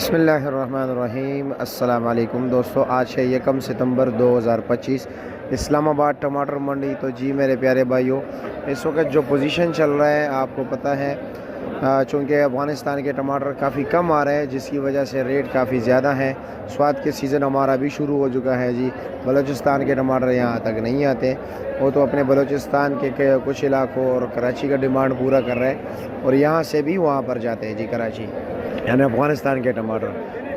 بسم اللہ الرحمن الرحیم۔ السلام علیکم دوستو، آج ہے 1 ستمبر 2025، اسلام آباد ٹماٹر منڈی۔ تو جی میرے پیارے بھائیوں، اس وقت جو پوزیشن چل رہا ہے آپ کو پتہ ہے، چونکہ افغانستان کے ٹماٹر کافی کم آ رہے ہیں، جس کی وجہ سے ریٹ کافی زیادہ ہیں۔ سوات کے سیزن ہمارا بھی شروع ہو چکا ہے جی۔ بلوچستان کے ٹماٹر یہاں تک نہیں آتے، وہ تو اپنے بلوچستان کے کچھ علاقوں اور کراچی کا ڈیمانڈ پورا کر رہے ہیں، اور یہاں سے بھی وہاں پر جاتے ہیں جی، کراچی یعنی افغانستان کے ٹماٹر۔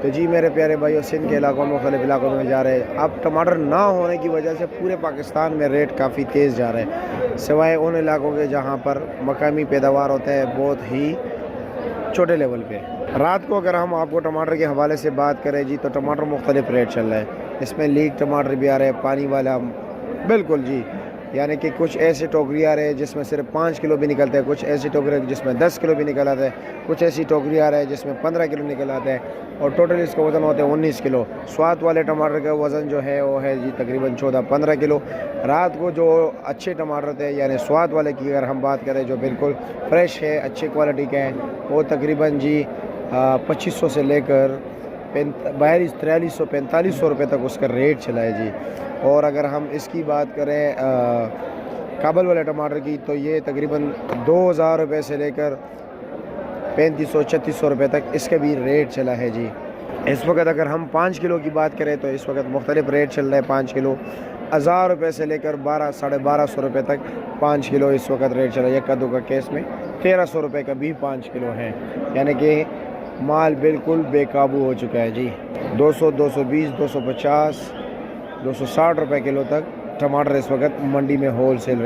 تو جی میرے پیارے بھائیوں، سندھ کے علاقوں میں، مختلف علاقوں میں جا رہے ہیں۔ اب ٹماٹر نہ ہونے کی وجہ سے پورے پاکستان میں ریٹ کافی تیز جا رہے ہیں، سوائے ان علاقوں کے جہاں پر مقامی پیداوار ہوتا ہے بہت ہی چھوٹے لیول پہ۔ رات کو اگر ہم آپ کو ٹماٹر کے حوالے سے بات کریں جی، تو ٹماٹر مختلف ریٹ چل رہے ہیں۔ اس میں لیگ ٹماٹر بھی آ رہے ہیں، پانی والا، بالکل جی، یعنی کہ کچھ ایسے ٹوکری آ رہے ہیں جس میں صرف 5 کلو بھی نکلتے ہیں، کچھ ایسی ٹوکری جس میں 10 کلو بھی نکل آتا ہے، کچھ ایسی ٹوکری آ رہا ہے جس میں 15 کلو نکل آتا ہے، اور ٹوٹل اس کا وزن ہوتا ہے 19 کلو۔ سوات والے ٹماٹر کا وزن جو ہے وہ ہے جی تقریباً 14-15 کلو۔ رات کو جو اچھے ٹماٹر تھے، یعنی سوات والے کی اگر ہم بات کریں جو بالکل فریش ہے، اچھے کوالٹی کا ہے، وہ تقریباً جی 2500 سے لے کر 4300-4500 روپے تک اس کا ریٹ چلا ہے جی۔ اور اگر ہم اس کی بات کریں کابل والے ٹماٹر کی، تو یہ تقریباً 2000 روپے سے لے کر 3500-3600 روپے تک اس کا بھی ریٹ چلا ہے جی۔ اس وقت اگر ہم 5 کلو کی بات کریں تو اس وقت مختلف ریٹ چل رہا ہے۔ 5 کلو 1000 روپے سے لے کر 1200-1250 روپے تک 5 کلو اس وقت ریٹ چلا ہے۔ ایک کدو کا کیس میں 1300 روپے کا بھی 5 کلو ہے، یعنی کہ مال بالکل بے قابو ہو چکا ہے جی۔ 200، 220، 250، 260 روپے کلو تک ٹماٹر اس وقت منڈی میں ہول سیل